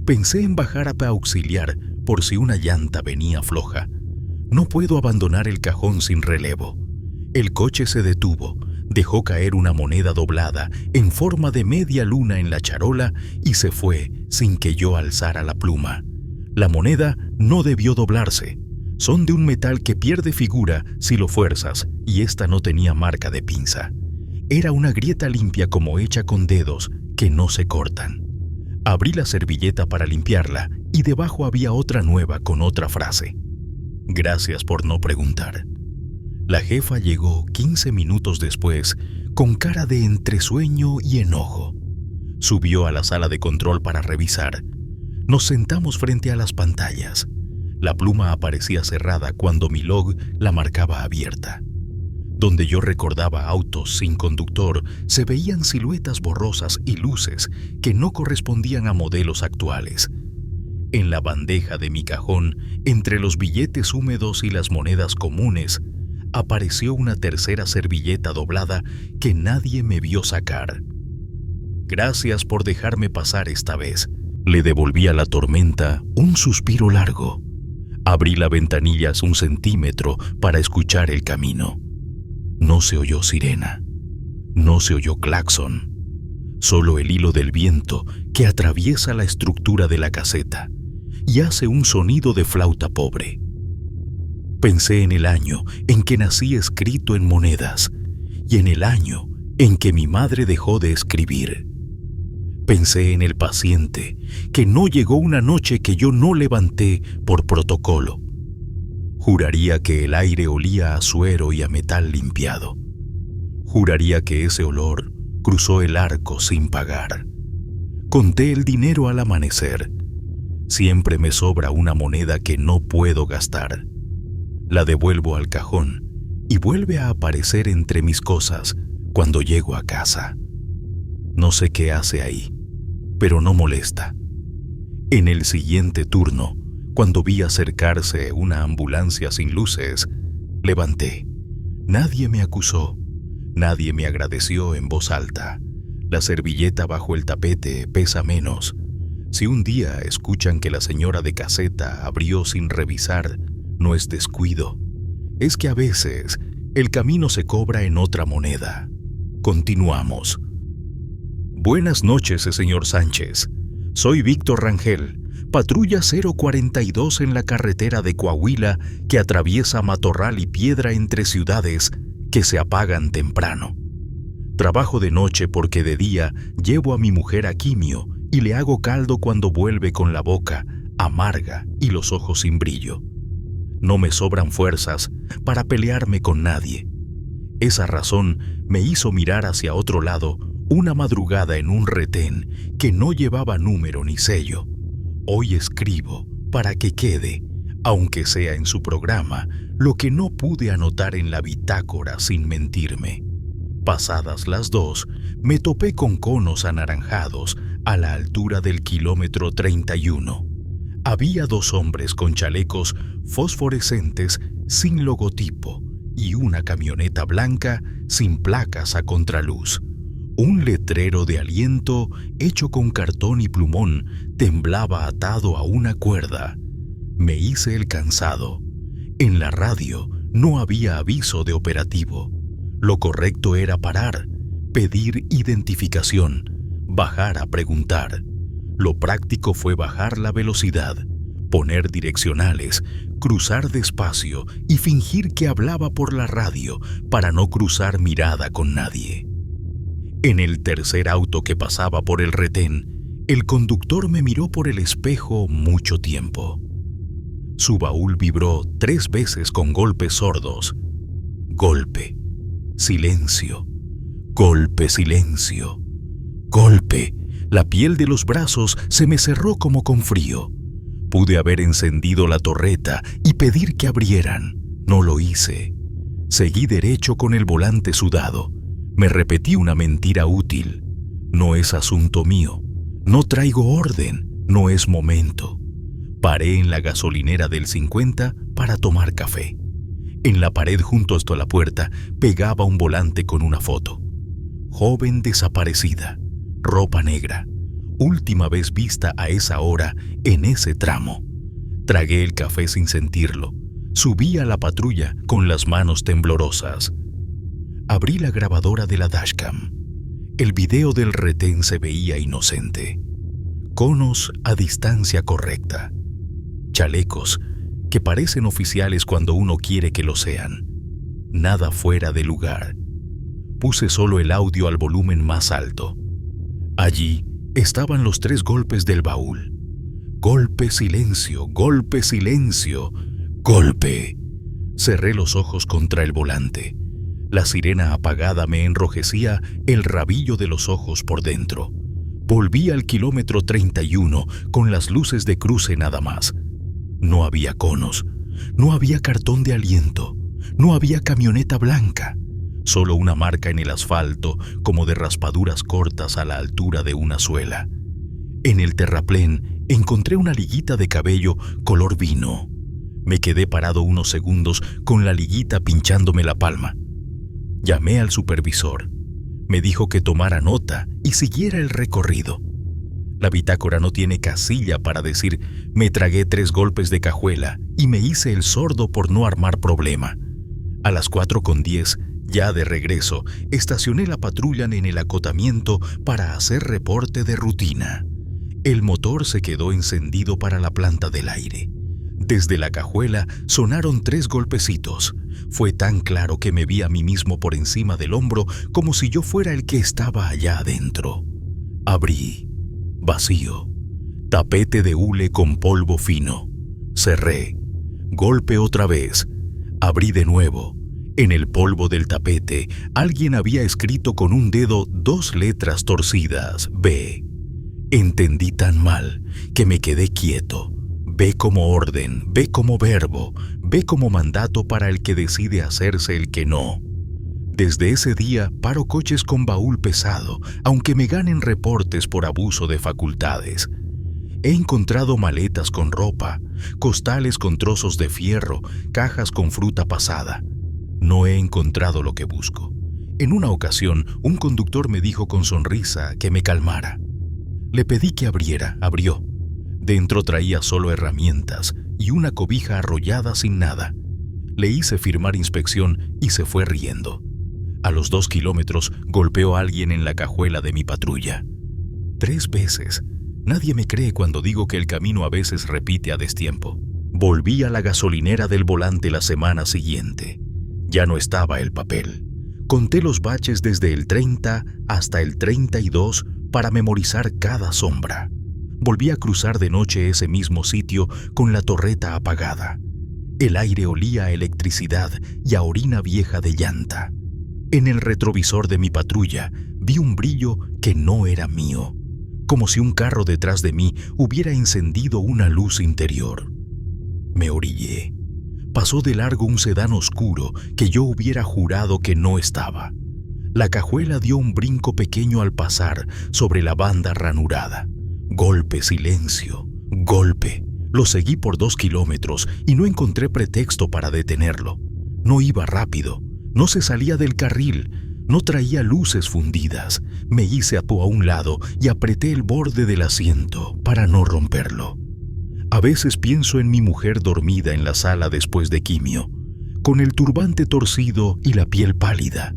Pensé en bajar a auxiliar por si una llanta venía floja. No puedo abandonar el cajón sin relevo. El coche se detuvo, dejó caer una moneda doblada en forma de media luna en la charola y se fue sin que yo alzara la pluma. La moneda no debió doblarse. Son de un metal que pierde figura si lo fuerzas y esta no tenía marca de pinza. Era una grieta limpia como hecha con dedos que no se cortan. Abrí la servilleta para limpiarla y debajo había otra nueva con otra frase. Gracias por no preguntar. La jefa llegó 15 minutos después con cara de entresueño y enojo. Subió a la sala de control para revisar. Nos sentamos frente a las pantallas. La pluma aparecía cerrada cuando mi log la marcaba abierta. Donde yo recordaba autos sin conductor, se veían siluetas borrosas y luces que no correspondían a modelos actuales. En la bandeja de mi cajón, entre los billetes húmedos y las monedas comunes, apareció una tercera servilleta doblada que nadie me vio sacar. Gracias por dejarme pasar esta vez. Le devolví a la tormenta un suspiro largo. Abrí la ventanilla 1 centímetro para escuchar el camino. No se oyó sirena, no se oyó claxon, solo el hilo del viento que atraviesa la estructura de la caseta y hace un sonido de flauta pobre. Pensé en el año en que nací escrito en monedas y en el año en que mi madre dejó de escribir. Pensé en el paciente que no llegó una noche que yo no levanté por protocolo. Juraría que el aire olía a suero y a metal limpiado. Juraría que ese olor cruzó el arco sin pagar. Conté el dinero al amanecer. Siempre me sobra una moneda que no puedo gastar. La devuelvo al cajón y vuelve a aparecer entre mis cosas cuando llego a casa. No sé qué hace ahí, pero no molesta. En el siguiente turno, cuando vi acercarse una ambulancia sin luces, levanté. Nadie me acusó, nadie me agradeció en voz alta. La servilleta bajo el tapete pesa menos. Si un día escuchan que la señora de caseta abrió sin revisar, no es descuido. Es que a veces el camino se cobra en otra moneda. Continuamos. Buenas noches, señor Sánchez. Soy Víctor Rangel, patrulla 042 en la carretera de Coahuila que atraviesa matorral y piedra entre ciudades que se apagan temprano. Trabajo de noche porque de día llevo a mi mujer a quimio y le hago caldo cuando vuelve con la boca amarga y los ojos sin brillo. No me sobran fuerzas para pelearme con nadie. Esa razón me hizo mirar hacia otro lado una madrugada en un retén que no llevaba número ni sello. Hoy escribo para que quede, aunque sea en su programa, lo que no pude anotar en la bitácora sin mentirme. Pasadas las 2, me topé con conos anaranjados a la altura del kilómetro 31. Había 2 hombres con chalecos fosforescentes sin logotipo y una camioneta blanca sin placas a contraluz. Un letrero de aliento hecho con cartón y plumón temblaba atado a una cuerda. Me hice el cansado. En la radio no había aviso de operativo. Lo correcto era parar, pedir identificación, bajar a preguntar. Lo práctico fue bajar la velocidad, poner direccionales, cruzar despacio y fingir que hablaba por la radio para no cruzar mirada con nadie. En el tercer auto que pasaba por el retén, el conductor me miró por el espejo mucho tiempo. Su baúl vibró 3 veces con golpes sordos. Golpe, silencio, golpe, silencio, golpe. La piel de los brazos se me cerró como con frío. Pude haber encendido la torreta y pedir que abrieran. No lo hice. Seguí derecho con el volante sudado. Me repetí una mentira útil. No es asunto mío. No traigo orden. No es momento. Paré en la gasolinera del 50 para tomar café. En la pared junto hasta la puerta pegaba un volante con una foto. Joven desaparecida. Ropa negra. Última vez vista a esa hora en ese tramo. Tragué el café sin sentirlo. Subí a la patrulla con las manos temblorosas. Abrí la grabadora de la dashcam. El video del retén se veía inocente. Conos a distancia correcta. Chalecos que parecen oficiales cuando uno quiere que lo sean. Nada fuera de lugar. Puse solo el audio al volumen más alto. Allí estaban los 3 golpes del baúl. Golpe, silencio, golpe, silencio, golpe. Cerré los ojos contra el volante. La sirena apagada me enrojecía el rabillo de los ojos por dentro. Volví al kilómetro 31 con las luces de cruce nada más. No había conos, no había cartón de aliento, no había camioneta blanca. Solo una marca en el asfalto como de raspaduras cortas a la altura de una suela. En el terraplén encontré una liguita de cabello color vino. Me quedé parado unos segundos con la liguita pinchándome la palma. Llamé al supervisor. Me dijo que tomara nota y siguiera el recorrido. La bitácora no tiene casilla para decir me tragué 3 golpes de cajuela y me hice el sordo por no armar problema. A las 4:10, ya de regreso, estacioné la patrulla en el acotamiento para hacer reporte de rutina. El motor se quedó encendido para la planta del aire. Desde la cajuela sonaron 3 golpecitos. Fue tan claro que me vi a mí mismo por encima del hombro como si yo fuera el que estaba allá adentro. Abrí. Vacío. Tapete de hule con polvo fino. Cerré. Golpe otra vez. Abrí de nuevo. En el polvo del tapete, alguien había escrito con un dedo 2 letras torcidas, B. Entendí tan mal que me quedé quieto. B como orden, B como verbo, B como mandato para el que decide hacerse el que no. Desde ese día paro coches con baúl pesado, aunque me ganen reportes por abuso de facultades. He encontrado maletas con ropa, costales con trozos de fierro, cajas con fruta pasada. No he encontrado lo que busco. En una ocasión, un conductor me dijo con sonrisa que me calmara. Le pedí que abriera, abrió. Dentro traía solo herramientas y una cobija arrollada sin nada. Le hice firmar inspección y se fue riendo. A los 2 kilómetros golpeó a alguien en la cajuela de mi patrulla. 3 veces. Nadie me cree cuando digo que el camino a veces repite a destiempo. Volví a la gasolinera del volante la semana siguiente. Ya no estaba el papel. Conté los baches desde el 30 hasta el 32 para memorizar cada sombra. Volví a cruzar de noche ese mismo sitio con la torreta apagada. El aire olía a electricidad y a orina vieja de llanta. En el retrovisor de mi patrulla vi un brillo que no era mío. como si un carro detrás de mí hubiera encendido una luz interior. Me orillé. Pasó de largo un sedán oscuro que yo hubiera jurado que no estaba. La cajuela dio un brinco pequeño al pasar sobre la banda ranurada. Golpe, silencio, golpe. Lo seguí por 2 kilómetros y no encontré pretexto para detenerlo. No iba rápido, no se salía del carril, no traía luces fundidas. Me hice a un lado y apreté el borde del asiento para no romperlo. A veces pienso en mi mujer dormida en la sala después de quimio, con el turbante torcido y la piel pálida,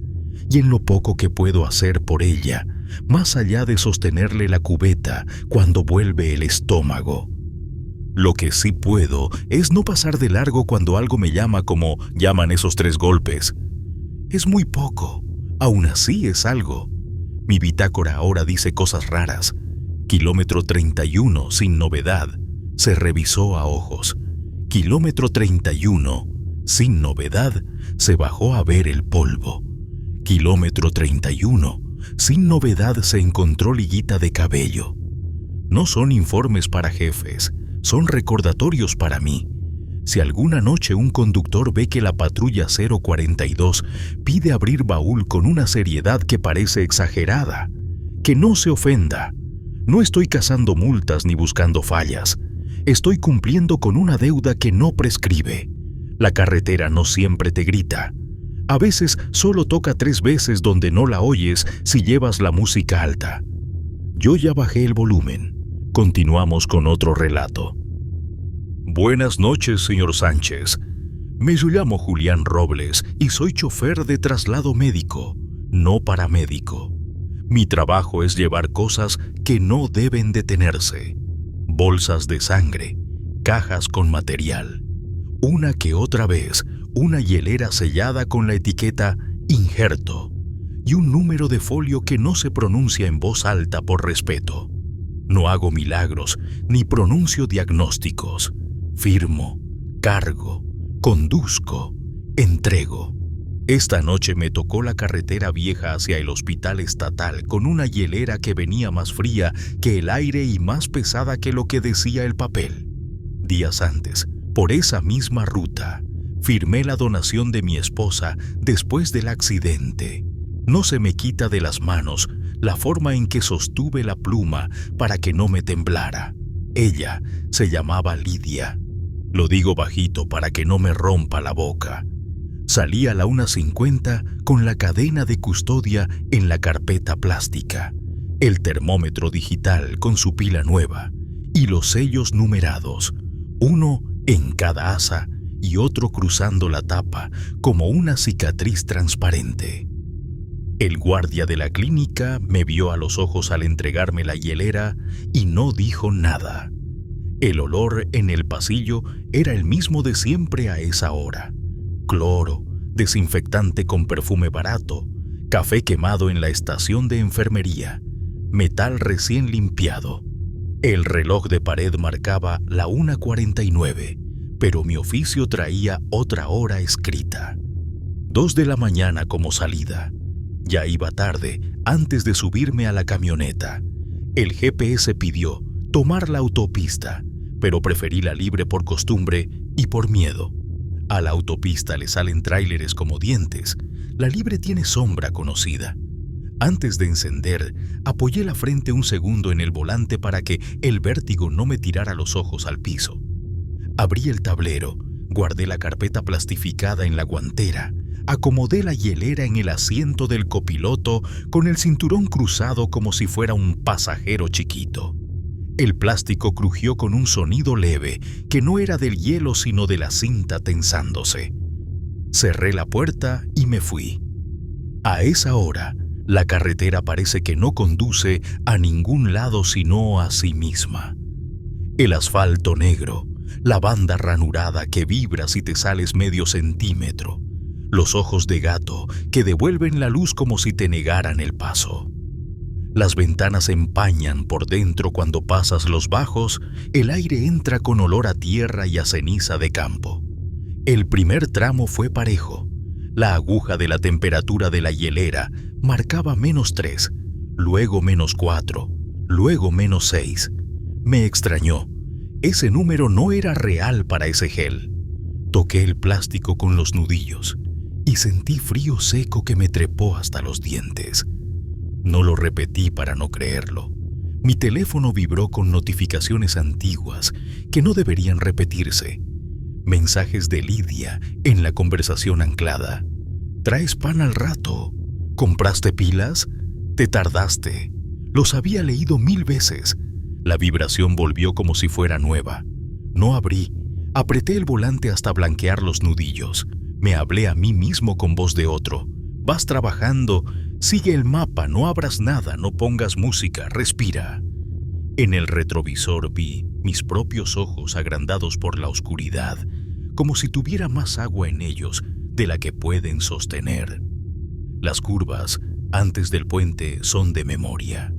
y en lo poco que puedo hacer por ella, más allá de sostenerle la cubeta cuando vuelve el estómago. Lo que sí puedo es no pasar de largo cuando algo me llama como llaman esos 3 golpes. Es muy poco, aún así es algo. Mi bitácora ahora dice cosas raras. Kilómetro 31, sin novedad. Se revisó a ojos. Kilómetro 31, sin novedad, se bajó a ver el polvo. Kilómetro 31, sin novedad, se encontró liguita de cabello. No son informes para jefes, son recordatorios para mí. Si alguna noche un conductor ve que la patrulla 042 pide abrir baúl con una seriedad que parece exagerada, que no se ofenda. No estoy cazando multas ni buscando fallas. Estoy cumpliendo con una deuda que no prescribe. La carretera no siempre te grita. A veces solo toca 3 veces donde no la oyes si llevas la música alta. Yo ya bajé el volumen. Continuamos con otro relato. Buenas noches, señor Sánchez. Me llamo Julián Robles y soy chofer de traslado médico, no paramédico. Mi trabajo es llevar cosas que no deben detenerse. Bolsas de sangre, cajas con material. Una que otra vez, una hielera sellada con la etiqueta injerto y un número de folio que no se pronuncia en voz alta por respeto. No hago milagros ni pronuncio diagnósticos. Firmo, cargo, conduzco, entrego. Esta noche me tocó la carretera vieja hacia el hospital estatal con una hielera que venía más fría que el aire y más pesada que lo que decía el papel. Días antes, por esa misma ruta, firmé la donación de mi esposa después del accidente. No se me quita de las manos la forma en que sostuve la pluma para que no me temblara. Ella se llamaba Lidia. Lo digo bajito para que no me rompa la boca. Salí a la 1:50 con la cadena de custodia en la carpeta plástica, el termómetro digital con su pila nueva y los sellos numerados, uno en cada asa y otro cruzando la tapa como una cicatriz transparente. El guardia de la clínica me vio a los ojos al entregarme la hielera y no dijo nada. El olor en el pasillo era el mismo de siempre a esa hora. Cloro, desinfectante con perfume barato, café quemado en la estación de enfermería, metal recién limpiado. El reloj de pared marcaba la 1:49, pero mi oficio traía otra hora escrita. 2 de la mañana como salida. Ya iba tarde antes de subirme a la camioneta. El GPS pidió tomar la autopista, pero preferí la libre por costumbre y por miedo. A la autopista le salen tráileres como dientes. La libre tiene sombra conocida. Antes de encender, apoyé la frente un segundo en el volante para que el vértigo no me tirara los ojos al piso. Abrí el tablero, guardé la carpeta plastificada en la guantera, acomodé la hielera en el asiento del copiloto con el cinturón cruzado como si fuera un pasajero chiquito. El plástico crujió con un sonido leve que no era del hielo sino de la cinta tensándose. Cerré la puerta y me fui. A esa hora, la carretera parece que no conduce a ningún lado sino a sí misma. El asfalto negro, la banda ranurada que vibra si te sales medio centímetro, los ojos de gato que devuelven la luz como si te negaran el paso. Las ventanas empañan por dentro cuando pasas los bajos, el aire entra con olor a tierra y a ceniza de campo. El primer tramo fue parejo. La aguja de la temperatura de la hielera marcaba -3, luego -4, Luego -6. Me extrañó. Ese número no era real para ese gel. Toqué el plástico con los nudillos y sentí frío seco que me trepó hasta los dientes. No lo repetí para no creerlo. Mi teléfono vibró con notificaciones antiguas que no deberían repetirse. Mensajes de Lidia en la conversación anclada. ¿Traes pan al rato? ¿Compraste pilas? ¿Te tardaste? Los había leído 1000 veces. La vibración volvió como si fuera nueva. No abrí. Apreté el volante hasta blanquear los nudillos. Me hablé a mí mismo con voz de otro. Vas trabajando. Sigue el mapa, no abras nada, no pongas música, respira. En el retrovisor vi mis propios ojos agrandados por la oscuridad, como si tuviera más agua en ellos de la que pueden sostener. Las curvas antes del puente son de memoria.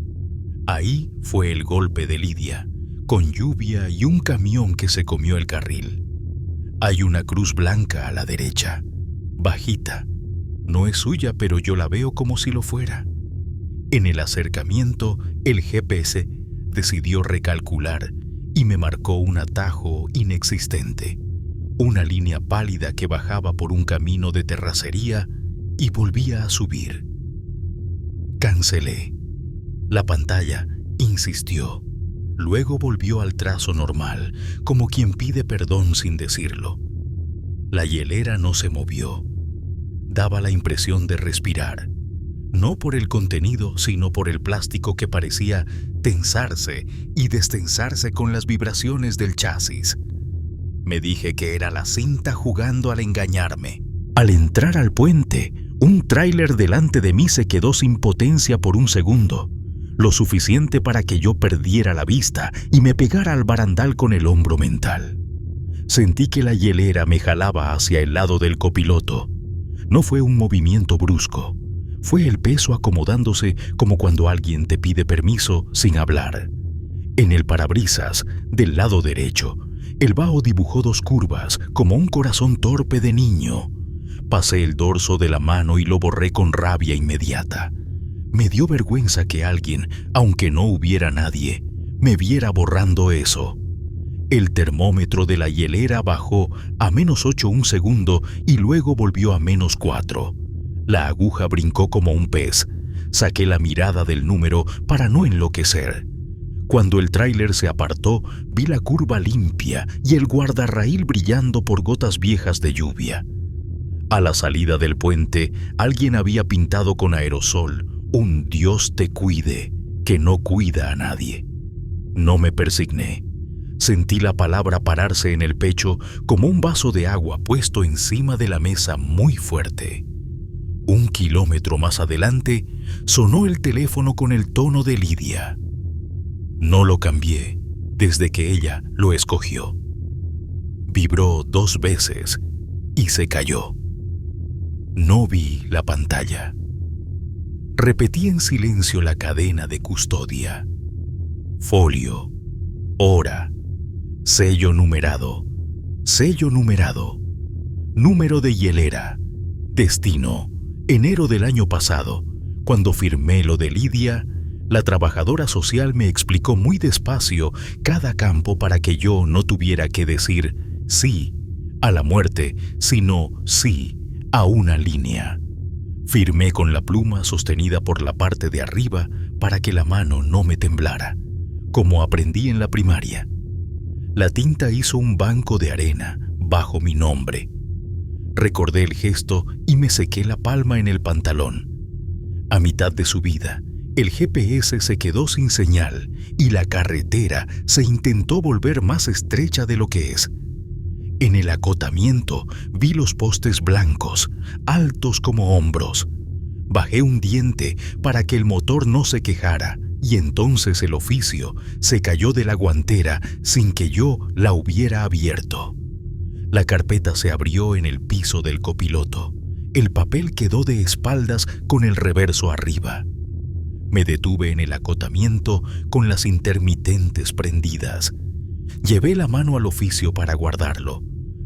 Ahí fue el golpe de Lidia, con lluvia y un camión que se comió el carril. Hay una cruz blanca a la derecha, bajita. No es suya, pero yo la veo como si lo fuera. En el acercamiento, el GPS decidió recalcular y me marcó un atajo inexistente, una línea pálida que bajaba por un camino de terracería y volvía a subir. Cancelé. La pantalla insistió. Luego volvió al trazo normal, como quien pide perdón sin decirlo. La hielera no se movió. Daba la impresión de respirar, no por el contenido, sino por el plástico que parecía tensarse y destensarse con las vibraciones del chasis. Me dije que era la cinta jugando al engañarme. Al entrar al puente, un tráiler delante de mí se quedó sin potencia por un segundo, lo suficiente para que yo perdiera la vista y me pegara al barandal con el hombro mental. Sentí que la hielera me jalaba hacia el lado del copiloto. No fue un movimiento brusco, fue el peso acomodándose como cuando alguien te pide permiso sin hablar. En el parabrisas, del lado derecho, el vaho dibujó 2 curvas como un corazón torpe de niño. Pasé el dorso de la mano y lo borré con rabia inmediata. Me dio vergüenza que alguien, aunque no hubiera nadie, me viera borrando eso. El termómetro de la hielera bajó a -8 un segundo y luego volvió a -4. La aguja brincó como un pez. Saqué la mirada del número para no enloquecer. Cuando el tráiler se apartó, vi la curva limpia y el guardarraíl brillando por gotas viejas de lluvia. A la salida del puente, alguien había pintado con aerosol un Dios te cuide, que no cuida a nadie. No me persigné. Sentí la palabra pararse en el pecho como un vaso de agua puesto encima de la mesa muy fuerte. 1 kilómetro más adelante, sonó el teléfono con el tono de Lidia. No lo cambié desde que ella lo escogió. Vibró 2 veces y se cayó. No vi la pantalla. Repetí en silencio la cadena de custodia. Folio, hora, sello numerado, número de hielera, destino, enero del año pasado. Cuando firmé lo de Lidia, la trabajadora social me explicó muy despacio cada campo para que yo no tuviera que decir sí a la muerte, sino sí a una línea. Firmé con la pluma sostenida por la parte de arriba para que la mano no me temblara, como aprendí en la primaria. La tinta hizo un banco de arena bajo mi nombre. Recordé el gesto y me sequé la palma en el pantalón. A mitad de subida, el GPS se quedó sin señal y la carretera se intentó volver más estrecha de lo que es. En el acotamiento vi los postes blancos, altos como hombros. Bajé un diente para que el motor no se quejara y entonces el oficio se cayó de la guantera sin que yo la hubiera abierto. La carpeta se abrió en el piso del copiloto. El papel quedó de espaldas con el reverso arriba. Me detuve en el acotamiento con las intermitentes prendidas. Llevé la mano al oficio para guardarlo.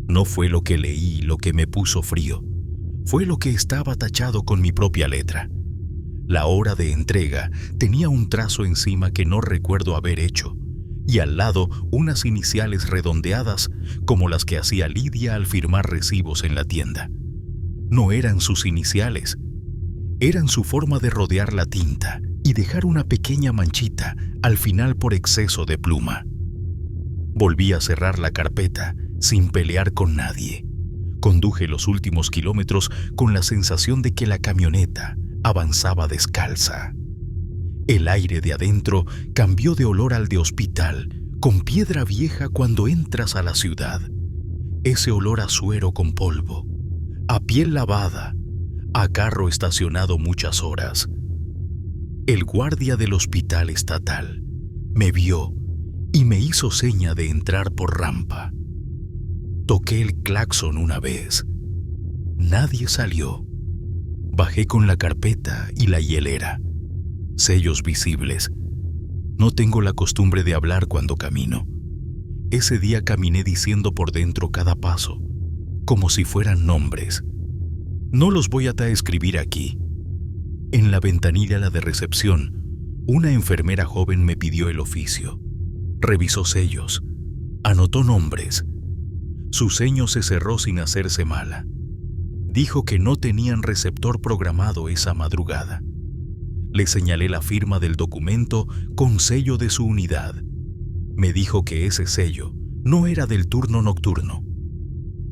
No fue lo que leí lo que me puso frío. Fue lo que estaba tachado con mi propia letra. La hora de entrega tenía un trazo encima que no recuerdo haber hecho, y al lado unas iniciales redondeadas como las que hacía Lidia al firmar recibos en la tienda. No eran sus iniciales, eran su forma de rodear la tinta y dejar una pequeña manchita al final por exceso de pluma. Volví a cerrar la carpeta sin pelear con nadie. Conduje los últimos kilómetros con la sensación de que la camioneta avanzaba descalza. El aire de adentro cambió de olor al de hospital, con piedra vieja cuando entras a la ciudad. Ese olor a suero con polvo, a piel lavada, a carro estacionado muchas horas. El guardia del hospital estatal me vio y me hizo seña de entrar por rampa. Toqué el claxon una vez. Nadie salió. Bajé con la carpeta y la hielera. Sellos visibles. No tengo la costumbre de hablar cuando camino. Ese día caminé diciendo por dentro cada paso, como si fueran nombres. No los voy a escribir aquí. En la ventanilla de recepción, una enfermera joven me pidió el oficio. Revisó sellos. Anotó nombres. Su ceño se cerró sin hacerse mala. Dijo que no tenían receptor programado esa madrugada. Le señalé la firma del documento con sello de su unidad. Me dijo que ese sello no era del turno nocturno.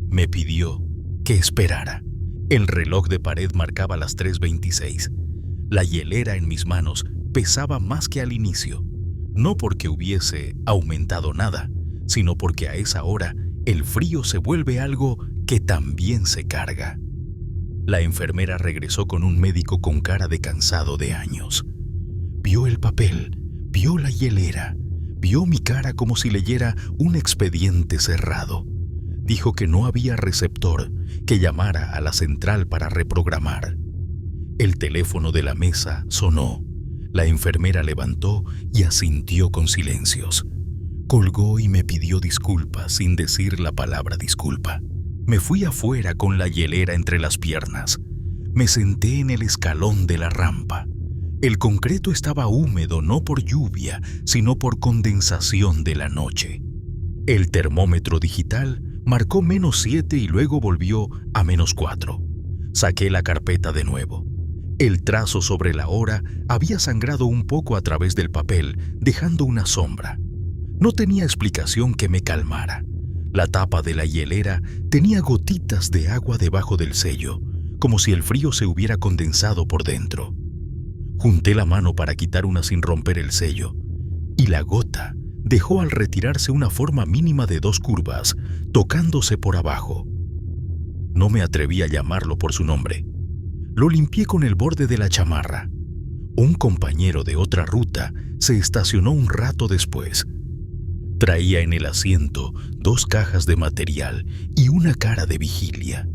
Me pidió que esperara. El reloj de pared marcaba las 3:26. La hielera en mis manos pesaba más que al inicio, no porque hubiese aumentado nada, sino porque a esa hora el frío se vuelve algo que también se carga. La enfermera regresó con un médico con cara de cansado de años. Vio el papel, vio la hielera, vio mi cara como si leyera un expediente cerrado. Dijo que no había receptor, que llamara a la central para reprogramar. El teléfono de la mesa sonó. La enfermera levantó y asintió con silencios. Colgó y me pidió disculpas sin decir la palabra disculpa. Me fui afuera con la hielera entre las piernas. Me senté en el escalón de la rampa. El concreto estaba húmedo no por lluvia, sino por condensación de la noche. El termómetro digital marcó -7 y luego volvió a -4. Saqué la carpeta de nuevo. El trazo sobre la hora había sangrado un poco a través del papel, dejando una sombra. No tenía explicación que me calmara. La tapa de la hielera tenía gotitas de agua debajo del sello, como si el frío se hubiera condensado por dentro. Junté la mano para quitar una sin romper el sello, y la gota dejó al retirarse una forma mínima de 2 curvas, tocándose por abajo. No me atreví a llamarlo por su nombre. Lo limpié con el borde de la chamarra. Un compañero de otra ruta se estacionó un rato después. Traía en el asiento 2 cajas de material y una cara de vigilia.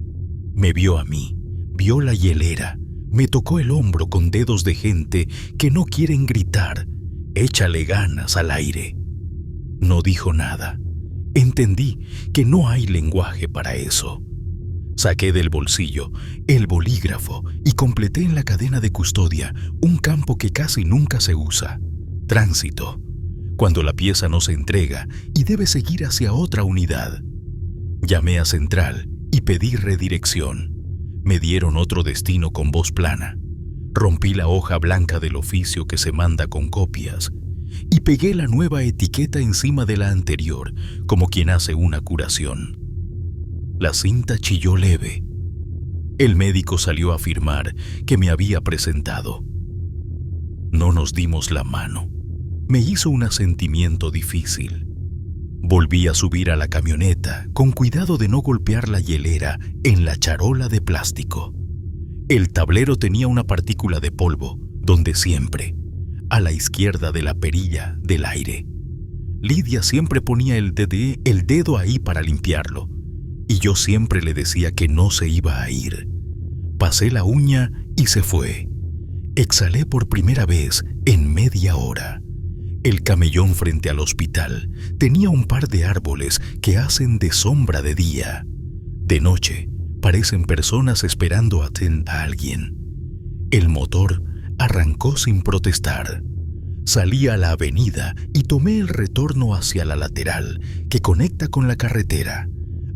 Me vio a mí, vio la hielera, me tocó el hombro con dedos de gente que no quieren gritar, échale ganas al aire. No dijo nada. Entendí que no hay lenguaje para eso. Saqué del bolsillo el bolígrafo y completé en la cadena de custodia un campo que casi nunca se usa: tránsito, cuando la pieza no se entrega y debe seguir hacia otra unidad. Llamé a Central y pedí redirección. Me dieron otro destino con voz plana. Rompí la hoja blanca del oficio que se manda con copias y pegué la nueva etiqueta encima de la anterior, como quien hace una curación. La cinta chilló leve. El médico salió a afirmar que me había presentado. No nos dimos la mano. Me hizo un asentimiento difícil. Volví a subir a la camioneta con cuidado de no golpear la hielera en la charola de plástico. El tablero tenía una partícula de polvo, donde siempre, a la izquierda de la perilla del aire. Lidia siempre ponía el dedo ahí para limpiarlo, y yo siempre le decía que no se iba a ir. Pasé la uña y se fue. Exhalé por primera vez en media hora. El camellón frente al hospital tenía un par de árboles que hacen de sombra de día. De noche parecen personas esperando a alguien. El motor arrancó sin protestar. Salí a la avenida y tomé el retorno hacia la lateral que conecta con la carretera.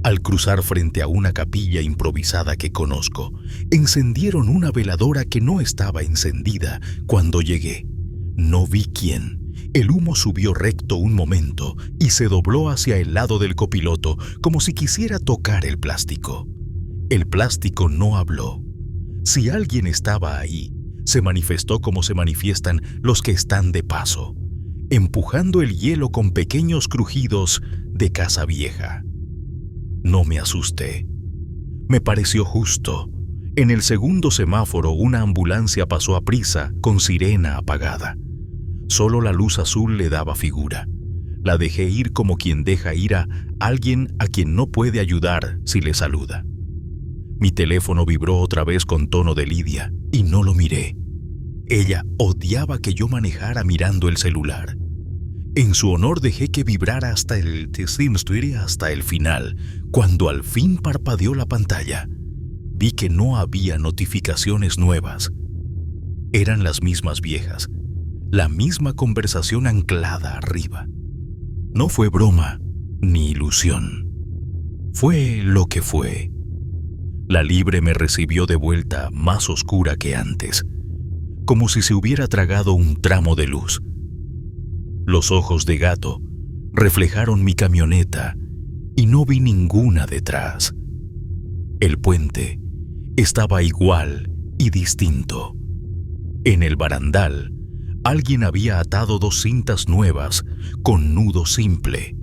Al cruzar frente a una capilla improvisada que conozco, encendieron una veladora que no estaba encendida cuando llegué. No vi quién. El humo subió recto un momento y se dobló hacia el lado del copiloto como si quisiera tocar el plástico. El plástico no habló. Si alguien estaba ahí, se manifestó como se manifiestan los que están de paso, empujando el hielo con pequeños crujidos de casa vieja. No me asusté. Me pareció justo. En el segundo semáforo, una ambulancia pasó a prisa con sirena apagada. Solo la luz azul le daba figura. La dejé ir como quien deja ir a alguien a quien no puede ayudar si le saluda. Mi teléfono vibró otra vez con tono de lidia y no lo miré. Ella odiaba que yo manejara mirando el celular. En su honor dejé que vibrara hasta el final. Cuando al fin parpadeó la pantalla, vi que no había notificaciones nuevas. Eran las mismas viejas, la misma conversación anclada arriba. No fue broma ni ilusión. Fue lo que fue. La Libre me recibió de vuelta más oscura que antes, como si se hubiera tragado un tramo de luz. Los ojos de gato reflejaron mi camioneta y no vi ninguna detrás. El puente estaba igual y distinto. En el barandal, alguien había atado 2 cintas nuevas con nudo simple.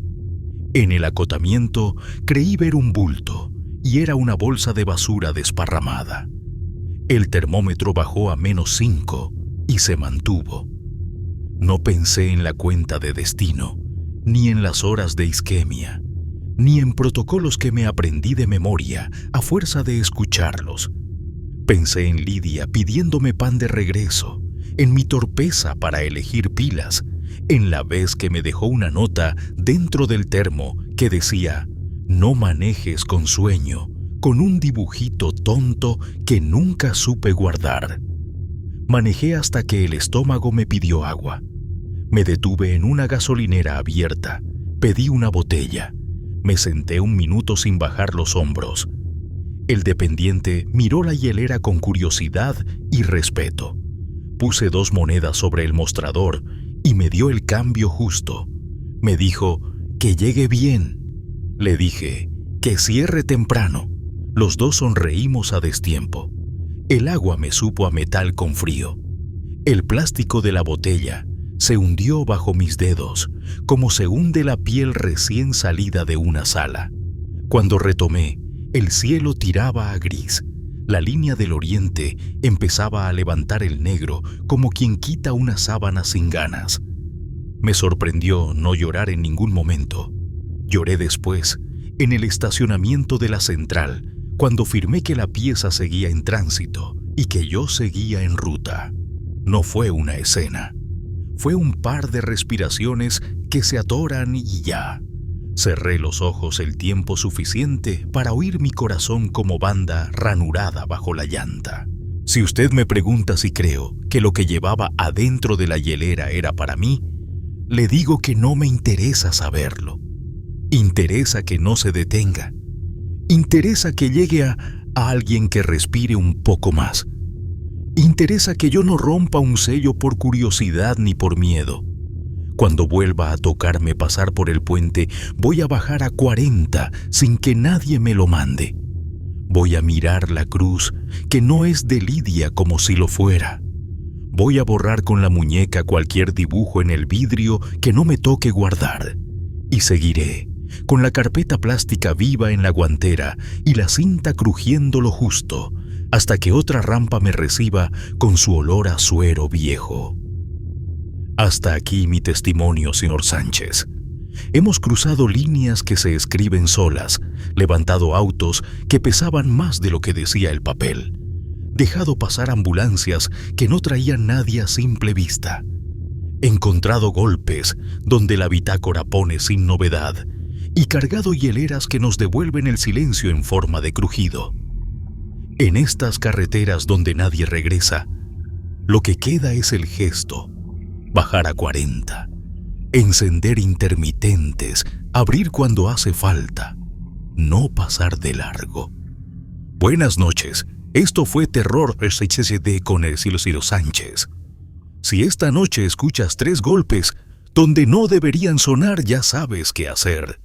En el acotamiento creí ver un bulto y era una bolsa de basura desparramada. El termómetro bajó a -5 y se mantuvo. No pensé en la cuenta de destino, ni en las horas de isquemia, ni en protocolos que me aprendí de memoria a fuerza de escucharlos. Pensé en Lidia pidiéndome pan de regreso, en mi torpeza para elegir pilas, en la vez que me dejó una nota dentro del termo que decía: no manejes con sueño, con un dibujito tonto que nunca supe guardar. Manejé hasta que el estómago me pidió agua. Me detuve en una gasolinera abierta, pedí una botella. Me senté un minuto sin bajar los hombros. El dependiente miró la hielera con curiosidad y respeto. Puse 2 monedas sobre el mostrador y me dio el cambio justo. Me dijo que llegue bien. Le dije que cierre temprano. Los 2 sonreímos a destiempo. El agua me supo a metal con frío. El plástico de la botella se hundió bajo mis dedos, como se hunde la piel recién salida de una sala. Cuando retomé, el cielo tiraba a gris. La línea del oriente empezaba a levantar el negro como quien quita una sábana sin ganas. Me sorprendió no llorar en ningún momento. Lloré después, en el estacionamiento de la central, cuando firmé que la pieza seguía en tránsito y que yo seguía en ruta. No fue una escena. Fue un par de respiraciones que se atoran y ya. Cerré los ojos el tiempo suficiente para oír mi corazón como banda ranurada bajo la llanta. Si usted me pregunta si creo que lo que llevaba adentro de la hielera era para mí, le digo que no me interesa saberlo. Interesa que no se detenga. Interesa que llegue a alguien que respire un poco más. Interesa que yo no rompa un sello por curiosidad ni por miedo. Cuando vuelva a tocarme pasar por el puente, voy a bajar a 40 sin que nadie me lo mande. Voy a mirar la cruz, que no es de Lidia como si lo fuera. Voy a borrar con la muñeca cualquier dibujo en el vidrio que no me toque guardar. Y seguiré, con la carpeta plástica viva en la guantera y la cinta crujiendo lo justo, hasta que otra rampa me reciba con su olor a suero viejo. Hasta aquí mi testimonio, señor Sánchez. Hemos cruzado líneas que se escriben solas, levantado autos que pesaban más de lo que decía el papel, dejado pasar ambulancias que no traían nadie a simple vista, encontrado golpes donde la bitácora pone sin novedad y cargado hieleras que nos devuelven el silencio en forma de crujido. En estas carreteras donde nadie regresa, Lo que queda es el gesto. Bajar a 40. Encender intermitentes. Abrir cuando hace falta. No pasar de largo. Buenas noches. Esto fue Terror SHD con el Silociro Sánchez. Si esta noche escuchas 3 golpes donde no deberían sonar, ya sabes qué hacer.